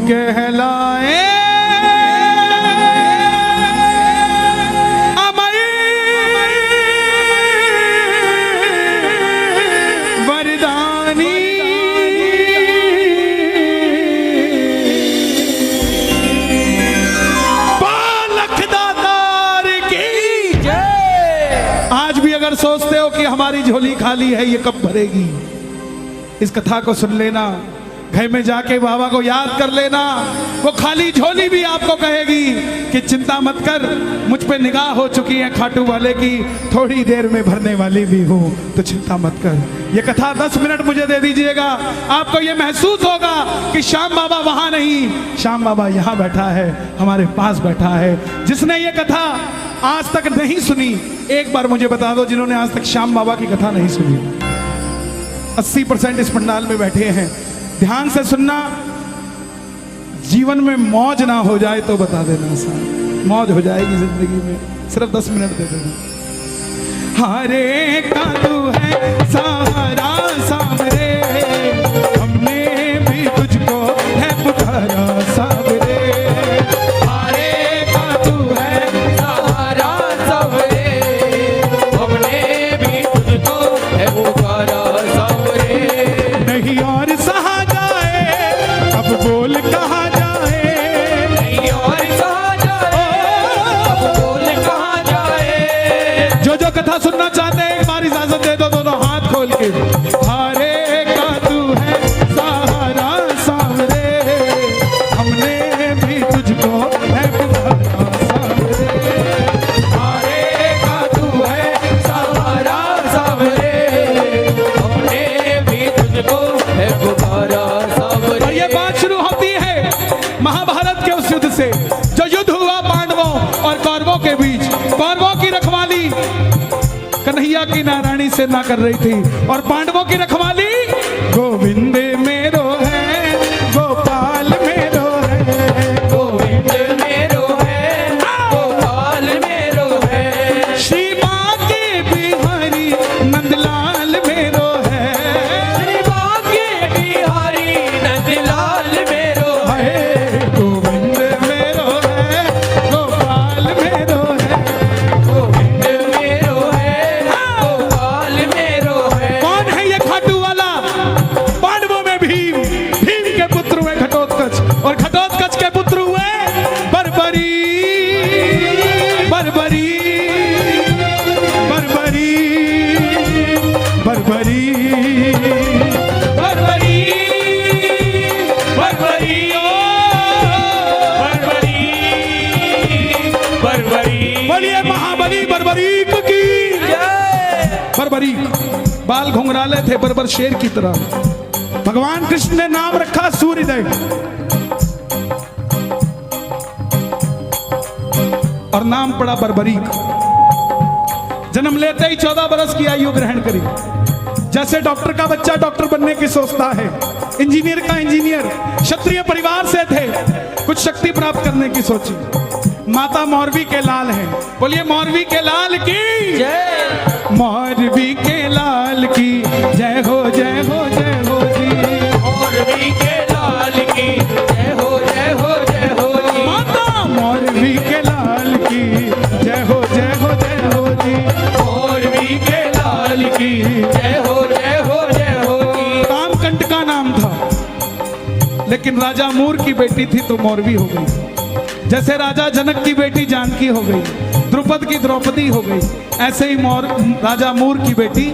कहलाए अमर वरदानी। लखदातार की जय। आज भी अगर सोचते हो कि हमारी झोली खाली है, ये कब भरेगी, इस कथा को सुन लेना, घर में जाके बाबा को याद कर लेना। वो खाली झोली भी आपको कहेगी कि चिंता मत कर, मुझ पे निगाह हो चुकी है खाटू वाले की, थोड़ी देर में भरने वाली भी हूँ, तो चिंता मत कर। ये कथा 10 मिनट मुझे दे दीजिएगा, आपको ये महसूस होगा कि श्याम बाबा वहां नहीं, श्याम बाबा यहाँ बैठा है, हमारे पास बैठा है। जिसने ये कथा आज तक नहीं सुनी, एक बार मुझे बता दो, जिन्होंने आज तक श्याम बाबा की कथा नहीं सुनी। 80% इस पंडाल में बैठे हैं, ध्यान से सुनना। जीवन में मौज ना हो जाए तो बता देना, साहब मौज हो जाएगी जिंदगी में, सिर्फ 10 मिनट दे देना। हरे का तू है सहारा सावरे, हमने भी तुझको है पुकारा सावरे। हरे का तू है सहारा सावरे, हमने भी तुझको है पुकारा सावरे। नहीं और सहा जाए, अब बोल कहाँ जाए, नहीं और सहा जाए, अब बोल कहाँ जाए। जो कथा सुनना चाहते हैं एक बार इजाजत दे दो, दोनों हाथ खोल के। हरे का तू है सहारा सावरे, हमने भी तुझको है पुकारा सावरे। हरे का तू है सहारा सावरे, हमने भी तुझको है पुकारा सावरे। और ये बात शुरू होती है महाभारत के उस युद्ध से, जो युद्ध हुआ पांडवों और कौरवों के बीच। कौरवों की रखवाली कन्हैया की नारायणी से ना कर रही थी, और पांडवों की रखवाली गोविंद मेरो है, गोपाल मेरो है, गोविंद मेरो है, गोपाल मेरो है। श्री बांके बिहारी नंदलाल मेरो है, श्री बांके बिहारी नंदलाल मेरो है। गोविंद मेरो है, गोपाल मेरो है। गोविंद मेरो है, गोपाल मेरो है। कौन है ये खाटू वाला? पांडवों में भीम, भीम के पुत्र हुए घटोत्कच, और घटोत्कच के पुत्र हुए बर्बरी, बर्बरी, बर्बरी, बर्बरी, बर्बरी, बर्बरी, बर्बरी, बर्बरी। बोलिए महाबली बर्बरीक की जय। बर्बरीक बाल घुंघराले थे, बर्बर शेर की तरह। भगवान कृष्ण ने नाम रखा सूर्यदेव, और नाम पड़ा बर्बरीक। जन्म लेते ही 14 बरस की आयु ग्रहण करी। जैसे डॉक्टर का बच्चा डॉक्टर बनने की सोचता है, इंजीनियर का इंजीनियर, क्षत्रिय परिवार से थे, कुछ शक्ति प्राप्त करने की सोची। माता मौरवी के लाल हैं, बोलिए मौरवी के लाल की जय। मौरवी के लाल की जय हो, जय हो, जय हो जी। मौरवी के लाल की जय हो, जय हो, जय हो जी। माता मौरवी के लाल की जय हो, जय हो, जय हो जी। मौरवी के लाल की जय हो, जय हो, जय हो जी। कामकंट का नाम था, लेकिन राजा मूर की बेटी थी तो मौरवी हो गई। जैसे राजा जनक की बेटी जानकी हो गई, द्रुपद की द्रौपदी हो गई, ऐसे ही राजा मूर की बेटी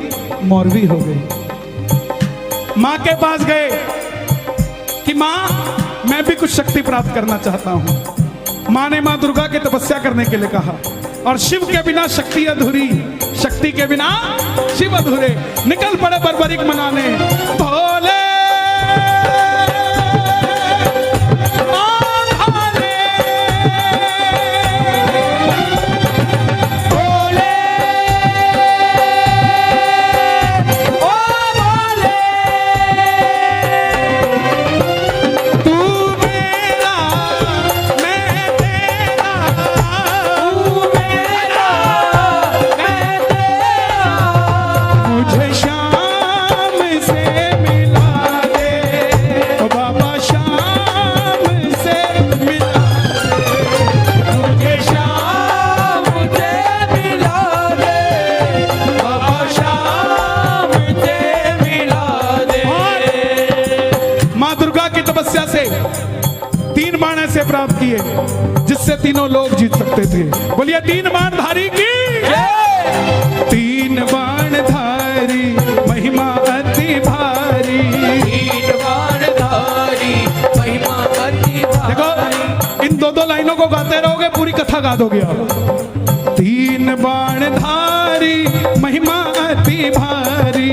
मौरवी हो गई। मां के पास गए कि मां, मैं भी कुछ शक्ति प्राप्त करना चाहता हूं। मां ने मां दुर्गा की तपस्या करने के लिए कहा, और शिव के बिना शक्ति अधूरी, शक्ति के बिना शिव अधूरे। निकल पड़े बर्बरीक मनाने, भोले मुझे शाम से मिला 3 बाण ऐसे प्राप्त किए जिससे तीनों लोग जीत सकते थे। बोलिए 3 बाण धारी की 3 बाण धारी महिमा अति भारी। 3 बाण धारी महिमा अति देखो भारी। इन 2 लाइनों को गाते रहोगे पूरी कथा गा दोगे आप। 3 बाण धारी महिमा अति भारी।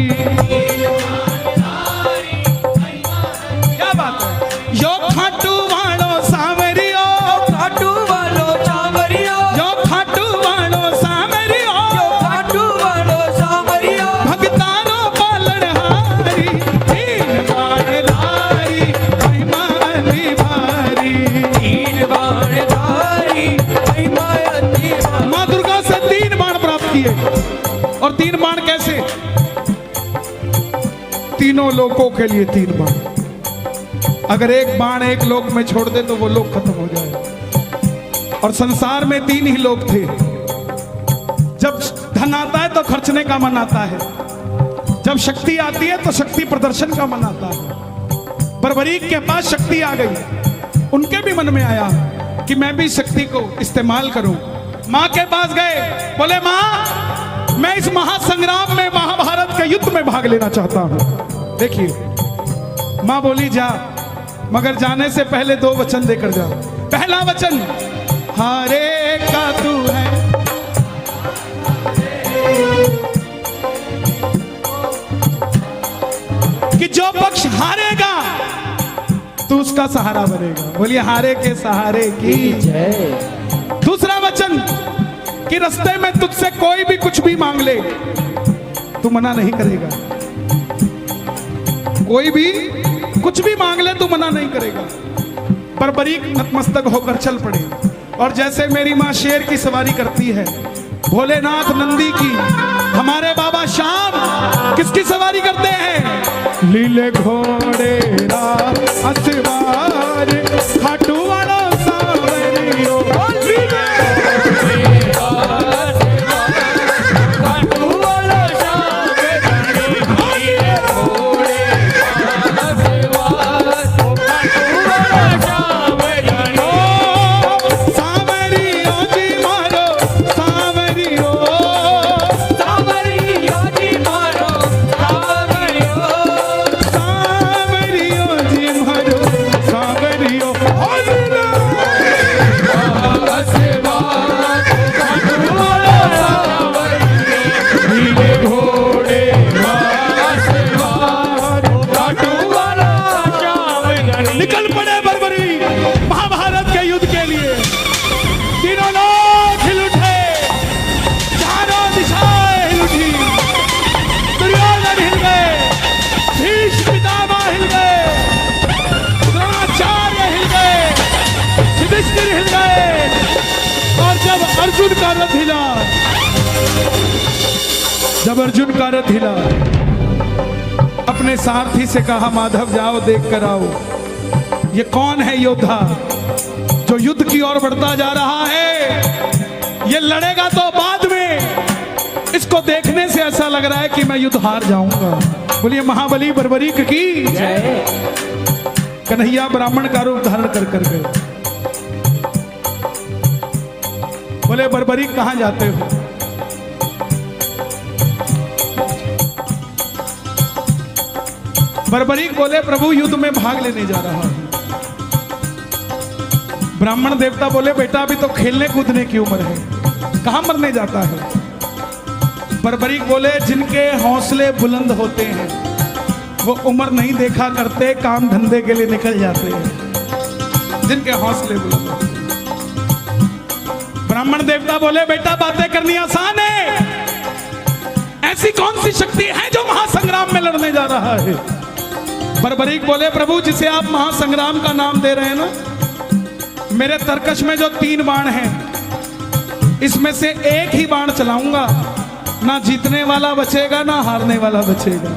क्या बात है। यो खाटू वालो सावरियो, खाटू वालो सावरियो, यो खाटू वालो सावरियो, खाटू वालो सावरियो, भगतानो पालनहारी। 3 बाण धारी महिमा अति भारी। 3 बाण धारी महिमा अति भारी। माँ दुर्गा से 3 बाण प्राप्त किए। और 3 बाण कैसे? तीनों लोगों के लिए 3 बाण। अगर एक बाण एक लोक में छोड़ दे तो वो लोक खत्म हो जाए। और संसार में 3 ही लोग थे। जब धन आता है तो खर्चने का मन आता है, जब शक्ति आती है तो शक्ति प्रदर्शन का मन आता है। बर्बरीक के पास शक्ति आ गई, उनके भी मन में आया कि मैं भी शक्ति को इस्तेमाल करूं। मां के पास गए, बोले मां मैं इस महासंग्राम में, महाभारत के युद्ध में भाग लेना चाहता हूं। देखिए मां बोली जा, मगर जाने से पहले 2 वचन देकर जा। पहला वचन हारे का तू है, कि जो पक्ष हारेगा तू उसका सहारा बनेगा। बोलिए हारे के सहारे की जय। दूसरा वचन कि रास्ते में तुझसे कोई भी कुछ भी मांग ले तू मना नहीं करेगा। कोई भी कुछ भी मांग ले तू मना नहीं करेगा। बर्बरीक नतमस्तक होकर चल पड़े। और जैसे मेरी माँ शेर की सवारी करती है, भोलेनाथ नंदी की, हमारे बाबा श्याम किसकी सवारी करते हैं? लीले घोड़े राम असवार खाटू वाला सावरियो। खाटू वाला सावरियो, सावरियो जी मारो सावरियो, सावरियो जी मारो सावरियो, सावरियो जी मारो सावरियो। निकल पड़े बर्बरी महाभारत के युद्ध के लिए। तीनों लोग हिल उठे, चारों दिशाएं हिल उठी। दुर्योधन हिल गए, भीष्म पितामह हिल गए, द्रोणाचार्य हिल गए, युधिष्ठिर हिल गए। और जब अर्जुन का रथ हिला, जब अर्जुन का रथ हिला, अपने सारथी से कहा माधव जाओ देख कर आओ ये कौन है योद्धा जो युद्ध की ओर बढ़ता जा रहा है। ये लड़ेगा तो बाद में, इसको देखने से ऐसा लग रहा है कि मैं युद्ध हार जाऊंगा। बोलिए महाबली बर्बरीक की जय। कन्हैया ब्राह्मण का रूप धारण कर कर गए। बोले बर्बरीक कहां जाते हो? बर्बरीक बोले प्रभु युद्ध में भाग लेने जा रहा हूं। ब्राह्मण देवता बोले बेटा अभी तो खेलने कूदने की उम्र है, कहां मरने जाता है? बर्बरीक बोले जिनके हौसले बुलंद होते हैं वो उम्र नहीं देखा करते, काम धंधे के लिए निकल जाते हैं। जिनके हौसले बुलंद होते हैं। ब्राह्मण देवता बोले बेटा बातें करनी आसान है, ऐसी कौन सी शक्ति है जो महासंग्राम में लड़ने जा रहा है? बर्बरीक बोले प्रभु जिसे आप महासंग्राम का नाम दे रहे हैं ना, मेरे तरकश में जो 3 बाण हैं इसमें से एक ही बाण चलाऊंगा, ना जीतने वाला बचेगा ना हारने वाला बचेगा।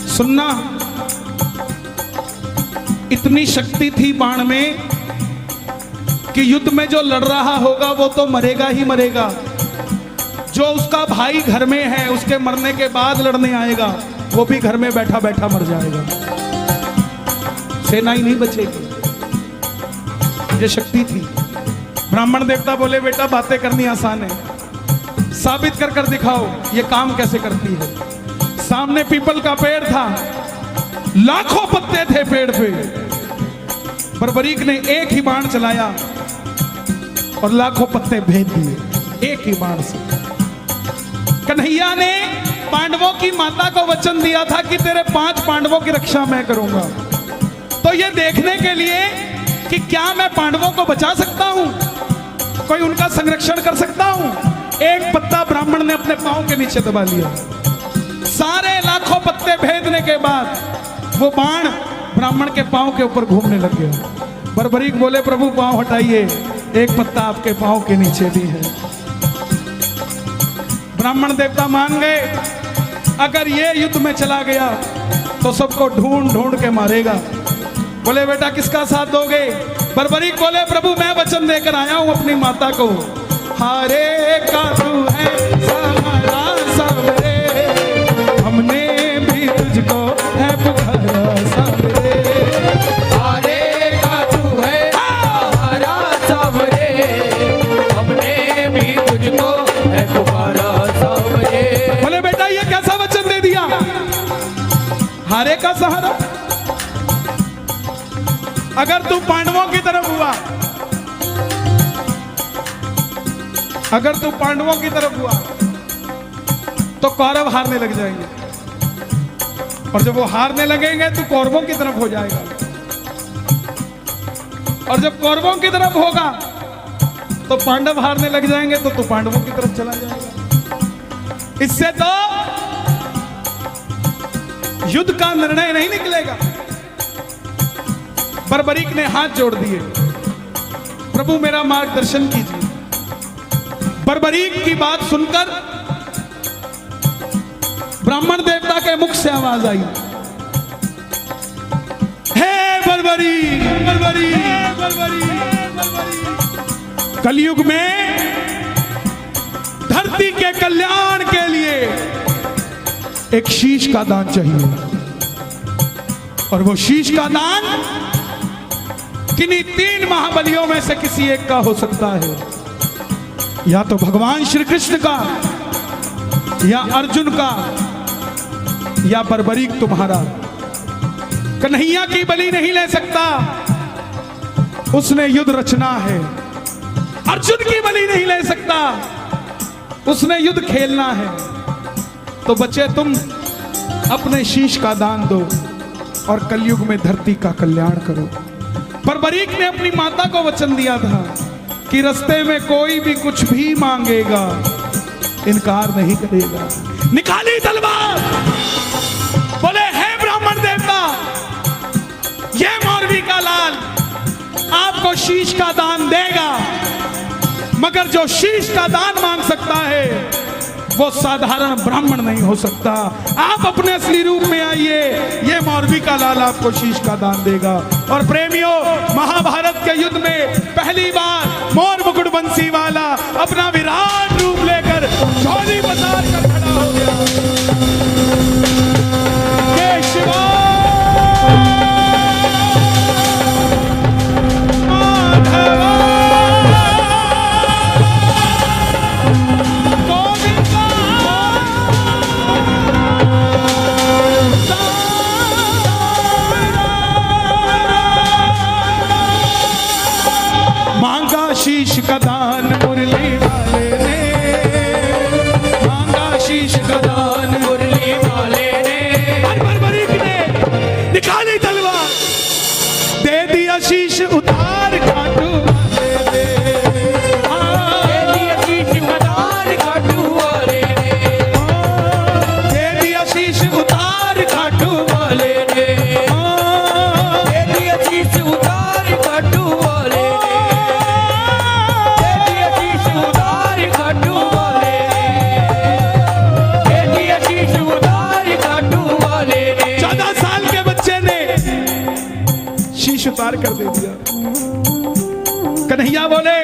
सुनना, इतनी शक्ति थी बाण में कि युद्ध में जो लड़ रहा होगा वो तो मरेगा ही मरेगा, जो उसका भाई घर में है उसके मरने के बाद लड़ने आएगा वो भी घर में बैठा बैठा मर जाएगा। सेना ही नहीं बचेगी। ये शक्ति थी। ब्राह्मण देवता बोले बेटा बातें करनी आसान है, साबित कर कर दिखाओ ये काम कैसे करती है। सामने पीपल का पेड़ था, लाखों पत्ते थे पेड़ पे। बर्बरीक ने एक ही बाण चलाया और लाखों पत्ते भेद दिए एक ही बाण से। कन्हैया ने पांडवों की माता को वचन दिया था कि तेरे 5 पांडवों की रक्षा मैं करूंगा। तो ये देखने के लिए कि क्या मैं पांडवों को बचा सकता हूं, कोई उनका संरक्षण कर सकता हूं, एक पत्ता ब्राह्मण ने अपने पांव के नीचे दबा लिया। सारे लाखों पत्ते भेदने के बाद वो बाण ब्राह्मण के पांव के ऊपर घूमने लग गया। बर्बरीक बोले प्रभु पांव हटाइए, एक पत्ता आपके पांव के नीचे भी है। ब्राह्मण देवता मान गए, अगर ये युद्ध में चला गया तो सबको ढूंढ ढूंढ के मारेगा। बोले बेटा किसका साथ दोगे? बर्बरीक बोले प्रभु मैं वचन देकर आया हूं अपनी माता को, हारे का तू है सहारा सबरे, हमने भी तुझको है पुकारा सबरे। हारे का तू है सहारा सबरे, हमने भी तुझको है पुकारा सबरे। बोले बेटा ये कैसा वचन दे दिया, हारे का सहारा? अगर तू पांडवों की तरफ हुआ, अगर तू पांडवों की तरफ हुआ तो कौरव हारने लग जाएंगे, और जब वो हारने लगेंगे तो कौरवों की तरफ हो जाएगा, और जब कौरवों की तरफ होगा तो पांडव हारने लग जाएंगे तो तू पांडवों की तरफ चला जाएगा। इससे तो युद्ध का निर्णय नहीं निकलेगा। बर्बरीक ने हाथ जोड़ दिए, प्रभु मेरा मार्गदर्शन कीजिए। बर्बरीक की बात सुनकर ब्राह्मण देवता के मुख से आवाज आई, हे बर्बरीक, बर्बरीक, बर्बरीक, बर्बरीक। कलयुग में धरती के कल्याण के लिए एक शीश का दान चाहिए, और वो शीश का दान किन्हीं 3 महाबलियों में से किसी एक का हो सकता है, या तो भगवान श्री कृष्ण का, या अर्जुन का, या बर्बरीक तुम्हारा। कन्हैया की बलि नहीं ले सकता, उसने युद्ध रचना है। अर्जुन की बलि नहीं ले सकता, उसने युद्ध खेलना है। तो बच्चे तुम अपने शीश का दान दो और कलयुग में धरती का कल्याण करो। बर्बरीक ने अपनी माता को वचन दिया था कि रास्ते में कोई भी कुछ भी मांगेगा इनकार नहीं करेगा। निकाली तलवार, बोले हे ब्राह्मण देवता, ये मौरवी का लाल आपको शीश का दान देगा, मगर जो शीश का दान मांग सकता है वो साधारण ब्राह्मण नहीं हो सकता। आप अपने असली रूप में आइए, ये मौरवी का लाल आपको शीश का दान देगा। और प्रेमियों, महाभारत के युद्ध में पहली बार मोर मुकुट बंसी वाला अपना विराट रूप लेकर झोली पसार कर खड़ा हो गया। जय शिवा शीश का दान मुरली वाले ने, मांगा शीश का दान मुरली वाले ने। बर्बरीक ने निकाली तलवार, दे दिया शीश उतार खाटू वाले ने, दे दिया शीश उतार खाटू वाले ने, दे दिया शीश उतार खाटू वाले ने, दे दिया शीश उतार खाटू वाले ने, उतार कर दे दिया। कन्हैया बोले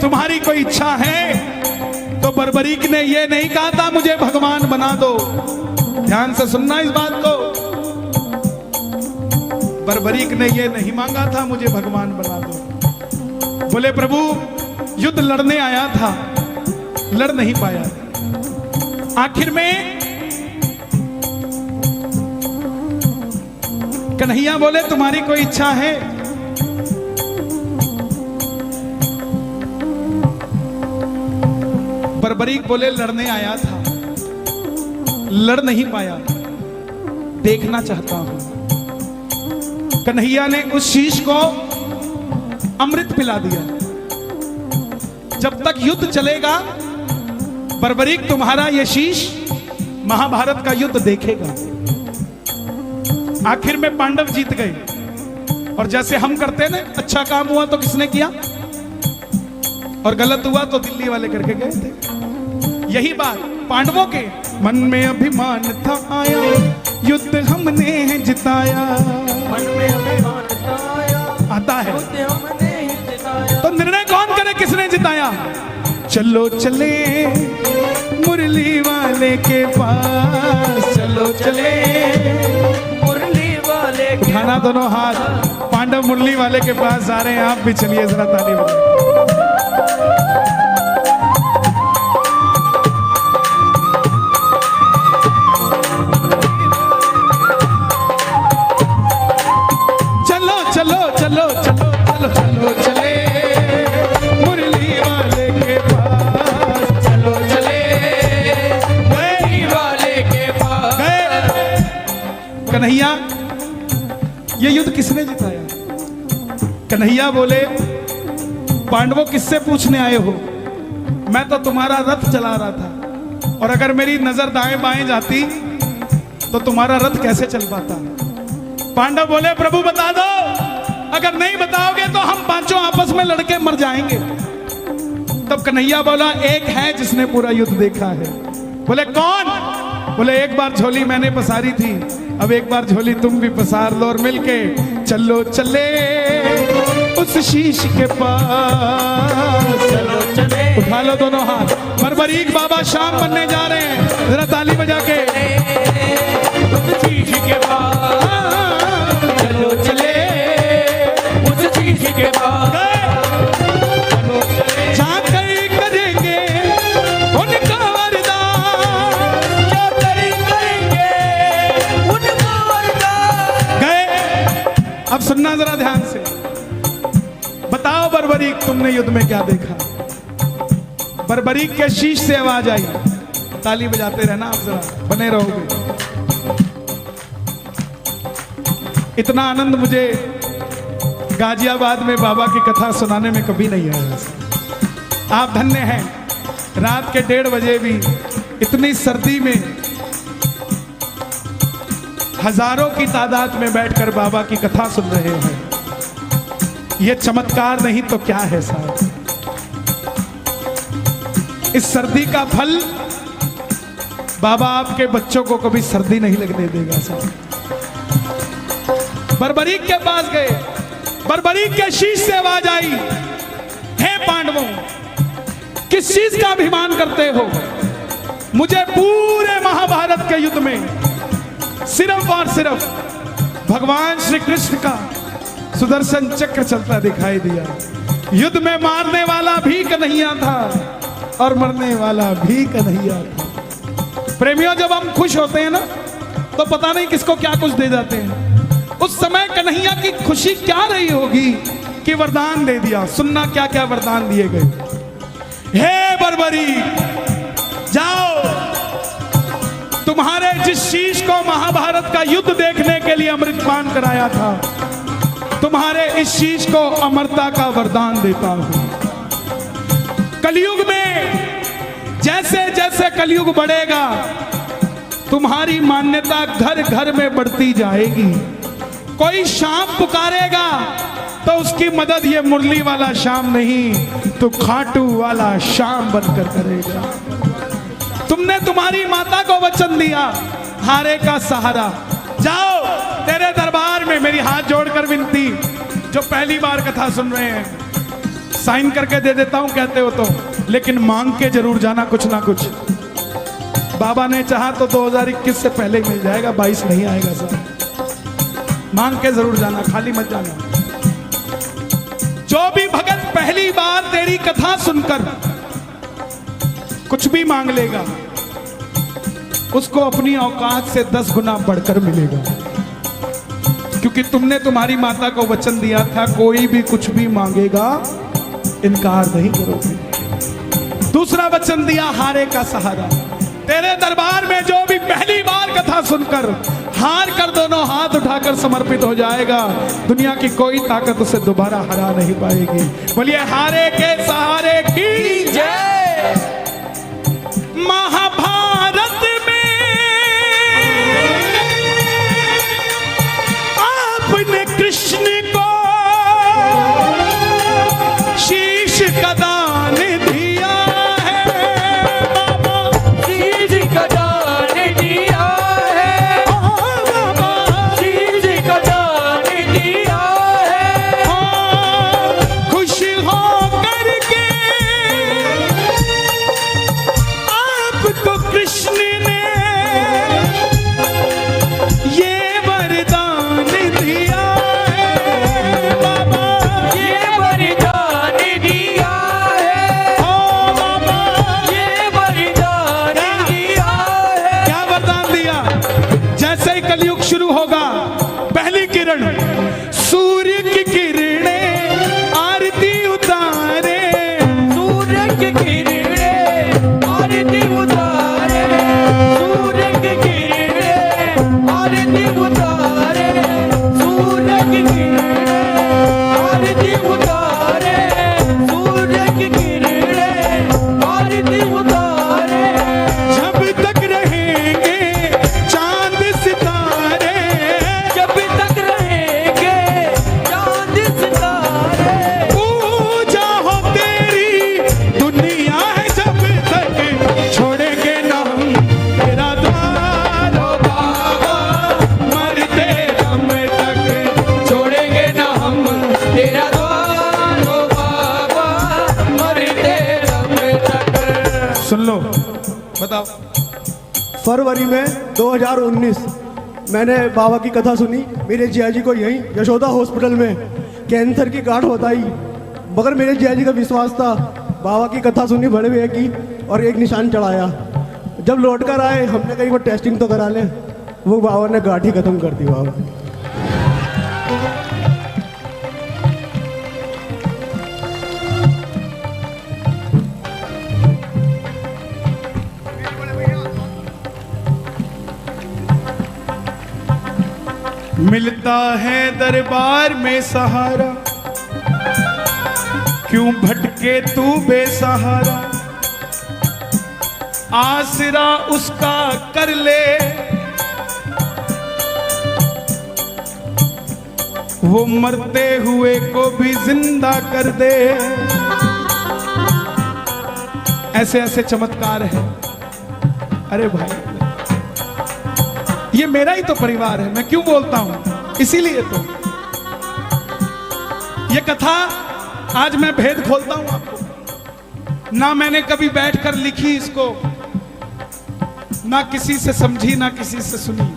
तुम्हारी कोई इच्छा है? तो बर्बरीक ने यह नहीं कहा था मुझे भगवान बना दो। ध्यान से सुनना इस बात को। बर्बरीक ने ये नहीं मांगा था मुझे भगवान बना दो। बोले प्रभु युद्ध लड़ने आया था, लड़ नहीं पाया। आखिर में कन्हैया बोले तुम्हारी कोई इच्छा है? बर्बरीक बोले लड़ने आया था, लड़ नहीं पाया, देखना चाहता हूं। कन्हैया ने उस शीश को अमृत पिला दिया। जब तक युद्ध चलेगा बर्बरीक तुम्हारा यह शीश महाभारत का युद्ध देखेगा। आखिर में पांडव जीत गए। और जैसे हम करते ना, अच्छा काम हुआ तो किसने किया और गलत हुआ तो दिल्ली वाले करके गए थे। यही बात पांडवों के मन में अभिमान था आया, युद्ध हमने जिताया। मन में अभिमान आया, आता है युद्ध हमने जिताया। तो निर्णय कौन करे किसने जिताया? चलो चले मुरली वाले के पास, चलो चले मुरली वाले के उठाना दोनों हाथ। पांडव मुरली वाले के पास जा रहे हैं, आप भी चलिए जरा ताली बजाइए। चलो चलो चलो चलो चलो चलो चले मुरली वाले के पास, चलो चले मुरली वाले के पास। गए। कन्हैया ये युद्ध किसने जिताया? कन्हैया बोले पांडवों किससे पूछने आए हो? मैं तो तुम्हारा रथ चला रहा था, और अगर मेरी नजर दाएं बाएं जाती तो तुम्हारा रथ कैसे चल पाता? पांडव बोले प्रभु बता दो, अगर नहीं बताओगे तो हम पांचों आपस में लड़के मर जाएंगे। तब कन्हैया बोला एक है जिसने पूरा युद्ध देखा है। बोले कौन? बोले एक बार झोली मैंने पसारी थी, अब एक बार झोली तुम भी पसार लो और मिलके चलो चले उस शीश के पास। चलो चले उठा लो दोनों हाथ। बर्बरीक बाबा शाम बनने जा रहे हैं, जरा ताली बजा के। उस शीश के पास, चलो चले उस शीश के पास। चलो चले जाकर करेंगे उनका वरदान, जाकर करेंगे उनका वरदान। गए। अब सुनना जरा ध्यान से, बताओ बर्बरीक तुमने युद्ध में क्या देखा? बर्बरीक के शीश से आवाज आई। ताली बजाते रहना आप, जरा बने रहोगे। इतना आनंद मुझे गाजियाबाद में बाबा की कथा सुनाने में कभी नहीं आया। आप धन्य हैं, रात के 1:30 बजे भी इतनी सर्दी में हजारों की तादाद में बैठकर बाबा की कथा सुन रहे हैं। यह चमत्कार नहीं तो क्या है साहब? इस सर्दी का फल बाबा आपके बच्चों को कभी सर्दी नहीं लगने देगा साहब। बर्बरीक के पास गए, बर्बरीक के शीश से आवाज आई, हे पांडवों किस चीज का अभिमान करते हो? मुझे पूरे महाभारत के युद्ध में सिर्फ और सिर्फ भगवान श्री कृष्ण का सुदर्शन चक्र चलता दिखाई दिया। युद्ध में मारने वाला भी कन्हैया था और मरने वाला भी कन्हैया था। प्रेमियों जब हम खुश होते हैं ना तो पता नहीं किसको क्या कुछ दे जाते हैं। उस समय कन्हैया की खुशी क्या रही होगी कि वरदान दे दिया। सुनना क्या क्या वरदान दिए गए। हे बर्बरीक जाओ, तुम्हारे जिस शीश को महाभारत का युद्ध देखने के लिए अमृतपान कराया था, तुम्हारे इस शीश को अमरता का वरदान देता हूं। कलयुग में जैसे जैसे कलयुग बढ़ेगा तुम्हारी मान्यता घर घर में बढ़ती जाएगी। कोई शाम पुकारेगा तो उसकी मदद ये मुरली वाला शाम नहीं तो खाटू वाला शाम बनकर करेगा। तुमने तुम्हारी माता को वचन दिया, हारे का सहारा। जाओ, तेरे दरबार में मेरी हाथ जोड़कर विनती, जो पहली बार कथा सुन रहे हैं, साइन करके दे देता हूं कहते हो तो, लेकिन मांग के जरूर जाना कुछ ना कुछ। बाबा ने चाहा तो 2021 से पहले मिल जाएगा, 22 नहीं आएगा सर। मांग के जरूर जाना, खाली मत जाना। जो भी भगत पहली बार तेरी कथा सुनकर कुछ भी मांग लेगा, उसको अपनी औकात से 10 गुना बढ़कर मिलेगा, क्योंकि तुमने तुम्हारी माता को वचन दिया था कोई भी कुछ भी मांगेगा इनकार नहीं करोगे। दूसरा वचन दिया हारे का सहारा। तेरे दरबार में जो भी पहली बार कथा सुनकर हार कर दोनों हाथ उठाकर समर्पित हो जाएगा, दुनिया की कोई ताकत उसे दोबारा हरा नहीं पाएगी। बोलिए हारे के सहारे की जय। महाभारत में आपने कृष्ण को शीश का दान दिया है, बाबा शीश का दान दिया है, बाबा शीश का दान दिया है। खुश हो करके आपको कृष्ण ने ये वरदान दिया है, बाबा ये वरदान दिया है, ओ बाबा ये वरदान दिया है। क्या वरदान दिया? जैसे ही कलयुग शुरू होगा, पहली किरण सूर्य की किरणें आरती उतारे, सूर्य की किरणें आरती उतारे, सूर्य की किरणें आरती उतारे, सूर्य की किरणें आरती उतारे, सूर्य की किरणें आरती उतारे। जब तक रहेंगे चांद सितारे, जब तक रहेंगे चांद सितारे, पूजा हो तेरी दुनिया है जब तक छोड़ेंगे ना हम तेरा द्वार, ओ बाबा मरते दम तक छोड़ेंगे ना हम तेरा द्वार, ओ बाबा मरते दम तक। सुन लो, बताओ। फरवरी में 2019 मैंने बाबा की कथा सुनी। मेरे जिया जी को यहीं यशोदा हॉस्पिटल में कैंसर की गांठ बताई, मगर मेरे जिया जी का विश्वास था। बाबा की कथा सुनी बड़े भैया की और एक निशान चढ़ाया। जब लौट कर आए हमने कहीं वो टेस्टिंग तो करा ले, वो बाबा ने गांठ ही खत्म कर दी। बाबा मिलता है दरबार में सहारा, क्यों भटके तू बेसहारा, आसरा उसका कर ले, वो मरते हुए को भी जिंदा कर दे। ऐसे ऐसे चमत्कार है। अरे भाई, ये मेरा ही तो परिवार है, मैं क्यों बोलता हूं, इसीलिए तो ये कथा आज मैं भेद खोलता हूं आपको। ना मैंने कभी बैठकर लिखी इसको, ना किसी से समझी, ना किसी से सुनी,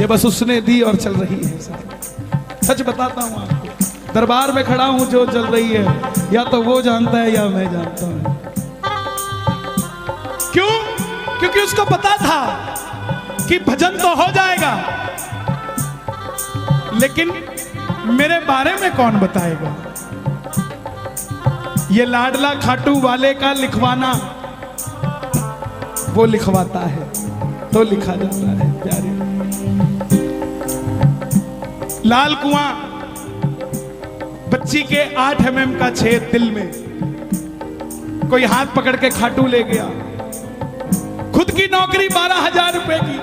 ये बस उसने दी और चल रही है। सच बताता हूं आपको, दरबार में खड़ा हूं, जो चल रही है या तो वो जानता है या मैं जानता हूं। क्यों? क्योंकि उसको पता था कि भजन तो हो जाएगा, लेकिन मेरे बारे में कौन बताएगा। ये लाडला खाटू वाले का लिखवाना, वो लिखवाता है तो लिखा जाता है। प्यारे लाल कुआं, बच्ची के 8 mm का छेद दिल में, कोई हाथ पकड़ के खाटू ले गया। खुद की नौकरी 12,000 रुपए की,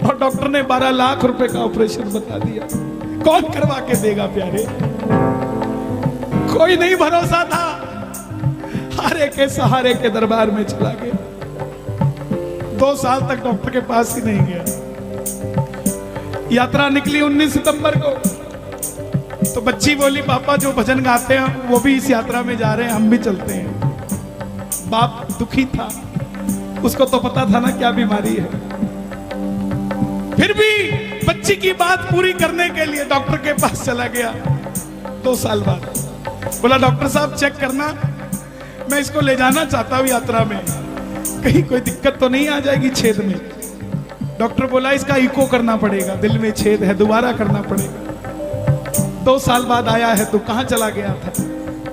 और डॉक्टर ने 12 लाख रुपए का ऑपरेशन बता दिया। कौन करवा के देगा प्यारे? कोई नहीं भरोसा था। हारे के सहारे के दरबार में चला गया। 2 साल तक डॉक्टर के पास ही नहीं गया। यात्रा निकली 19 सितंबर को, तो बच्ची बोली पापा जो भजन गाते हैं वो भी इस यात्रा में जा रहे हैं, हम भी चलते हैं। बाप दुखी था, उसको तो पता था ना क्या बीमारी है, फिर भी बच्ची की बात पूरी करने के लिए डॉक्टर के पास चला गया 2 साल बाद। बोला डॉक्टर साहब चेक करना, मैं इसको ले जाना चाहता हूँ यात्रा में, कहीं कोई दिक्कत तो नहीं आ जाएगी छेद में। डॉक्टर बोला इसका इको करना पड़ेगा, दिल में छेद है, दोबारा करना पड़ेगा। 2 साल बाद आया है तो कहाँ चला गया था?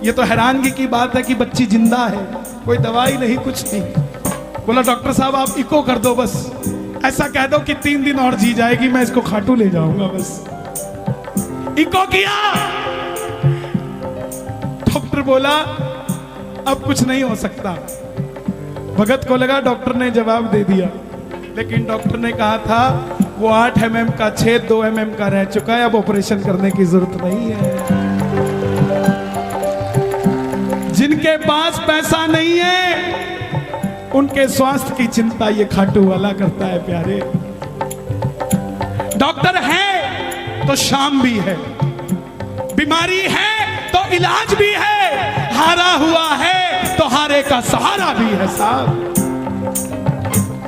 ये तो हैरानगी की बात है कि बच्ची जिंदा है, कोई दवाई नहीं, कुछ नहीं। बोला डॉक्टर साहब आप इको कर दो, बस ऐसा कह दो कि 3 दिन और जी जाएगी, मैं इसको खाटू ले जाऊंगा। बस इको किया। डॉक्टर बोला अब कुछ नहीं हो सकता। भगत को लगा डॉक्टर ने जवाब दे दिया, लेकिन डॉक्टर ने कहा था वो 8 mm का छेद 2 mm का रह चुका है, अब ऑपरेशन करने की जरूरत नहीं है। जिनके पास पैसा नहीं है उनके स्वास्थ्य की चिंता ये खाटू वाला करता है प्यारे। डॉक्टर है तो शाम भी है, बीमारी है तो इलाज भी है, हारा हुआ है तो हारे का सहारा भी है साहब।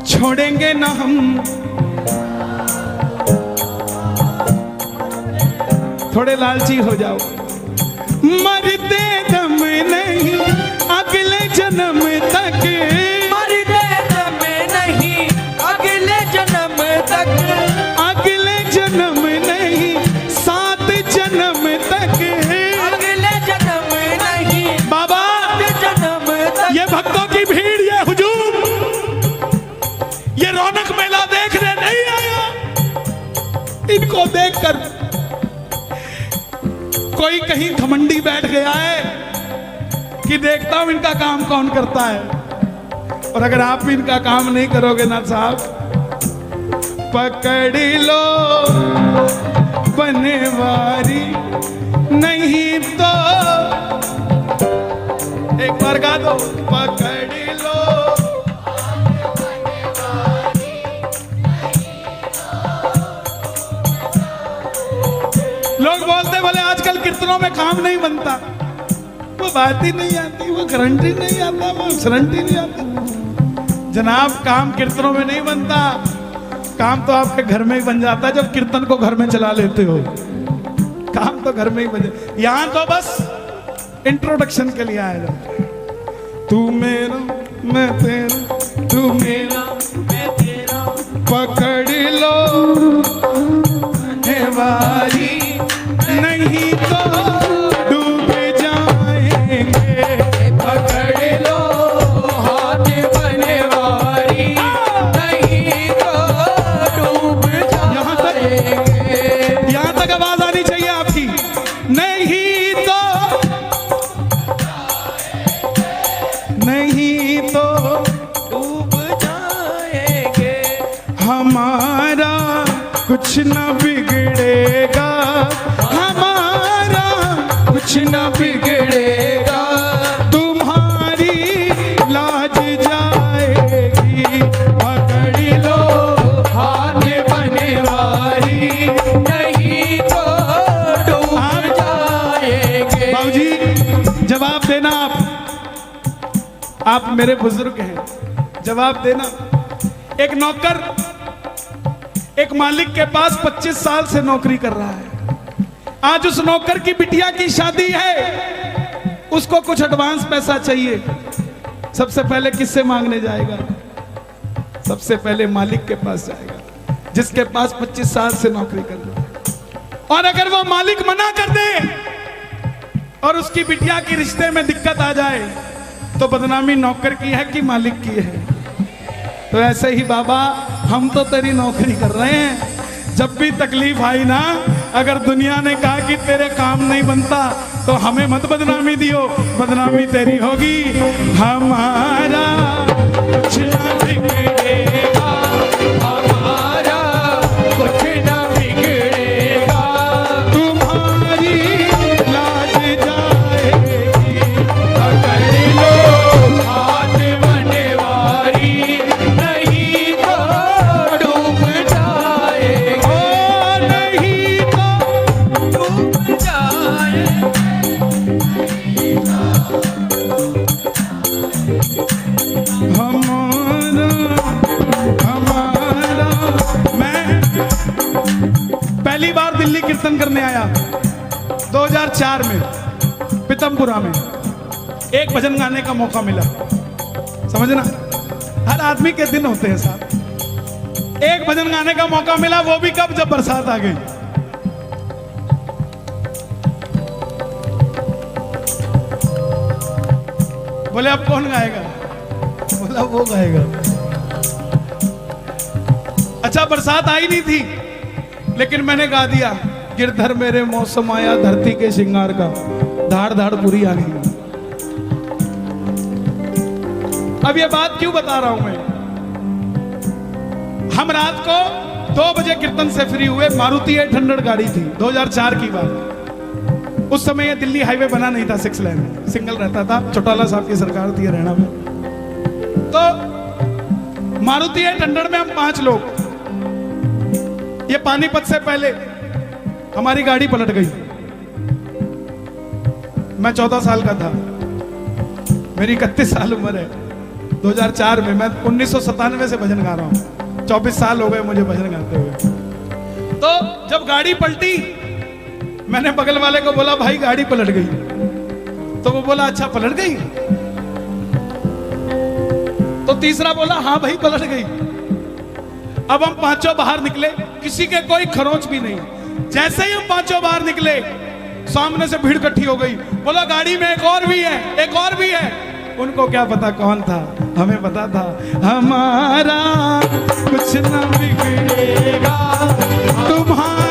छोड़ेंगे ना हम, थोड़े लालची हो जाओ। मरते दम नहीं अगले जन्म तक, मरते दम नहीं अगले जन्म तक, अगले जन्म नहीं 7 जन्म तक, अगले जन्म नहीं बाबा जन्म तक। ये भक्तों की भीड़, ये हुजूम, ये रौनक मेला देखने नहीं आया। इनको देखकर कोई कहीं घमंडी बैठ गया है कि देखता हूं इनका काम कौन करता है। और अगर आप भी इनका काम नहीं करोगे ना साहब, पकड़ लो बनवारी, नहीं तो एक बार गा दो, पकड़ लो। लोग बोलते बोले आजकल कीर्तनों में काम नहीं बनता, वो बात ही नहीं आती, वो गारंटी नहीं आता, वो गारंटी नहीं आता। जनाब काम कीर्तनों में नहीं बनता, काम तो आपके घर में ही बन जाता है जब कीर्तन को घर में चला लेते हो। काम तो घर में ही बन जाता, यहां तो बस इंट्रोडक्शन के लिए आया जाता है। तू मेरा मैं तेरा, तू मेरा मैं तेरा, पकड़ लो वारी, नहीं तो डूब जाएंगे। पकड़ लो हाथ बनवारी, नहीं तो डूब जाएंगे। यहां तक आवाज आनी चाहिए आपकी, नहीं तो, नहीं तो डूब जाएंगे। हमारा कुछ न बिगड़ेगा, हमारा कुछ न बिगड़ेगा, तुम्हारी लाज जाएगी। पकड़ लो हाथ बनवारी, नहीं तो डूब जाएंगे। बाबूजी जवाब देना, आप मेरे बुजुर्ग हैं, जवाब देना। एक नौकर एक मालिक के पास 25 साल से नौकरी कर रहा है। आज उस नौकर की बिटिया की शादी है, उसको कुछ एडवांस पैसा चाहिए। सबसे पहले किससे मांगने जाएगा? सबसे पहले मालिक के पास जाएगा, जिसके पास 25 साल से नौकरी कर रहा है। और अगर वो मालिक मना कर दे और उसकी बिटिया की रिश्ते में दिक्कत आ जाए, तो बदनामी नौकर की है कि मालिक की है? तो ऐसे ही बाबा हम तो तेरी नौकरी कर रहे हैं, जब भी तकलीफ आई ना, अगर दुनिया ने कहा कि तेरे काम नहीं बनता तो हमें मत बदनामी दियो, बदनामी तेरी होगी। हमारा कुछ न बिगड़ेगा, हमारा कुछ न बिगड़ेगा, तुम्हारी लाज जाएगी। पकड़ लो हाथ बनवारी, नहीं तो डूब जाएंगे। ओ नहीं तो डूब जाएंगे। हमारा आया 2004 में पीतमपुरा में, एक भजन गाने का मौका मिला। समझना, हर आदमी के दिन होते हैं साहब। एक भजन गाने का मौका मिला, वो भी कब, जब बरसात आ गई। बोले अब कौन गाएगा? बोला वो गाएगा। अच्छा, बरसात आई नहीं थी, लेकिन मैंने गा दिया, गिरधर मेरे मौसम आया धरती के श्रृंगार का, धाड़ धाड़ पूरी आ गई। अब ये बात क्यों बता रहा हूं मैं? हम रात को 2 बजे कीर्तन से फ्री हुए, मारुति 800 गाड़ी थी, 2004 की बात। उस समय ये दिल्ली हाईवे बना नहीं था, 6 लेन सिंगल रहता था, चौटाला साहब की सरकार थी हरियाणा में। तो मारुति 800 में हम 5 लोग, ये पानीपत से पहले हमारी गाड़ी पलट गई। मैं 14 साल का था, मेरी 31 साल उम्र है। 2004 में, मैं 1997 से भजन गा रहा हूं, 24 साल हो गए मुझे भजन गाते हुए। तो जब गाड़ी पलटी, मैंने बगल वाले को बोला भाई गाड़ी पलट गई। तो वो बोला अच्छा पलट गई? तो तीसरा बोला हाँ भाई पलट गई। अब हम 5 बाहर निकले, किसी के कोई खरोंच भी नहीं। जैसे ही हम 5 बाहर निकले, सामने से भीड़ इकट्ठी हो गई। बोला गाड़ी में एक और भी है, एक और भी है। उनको क्या पता कौन था, हमें पता था हमारा कुछ न बिगड़ेगा तुम्हारा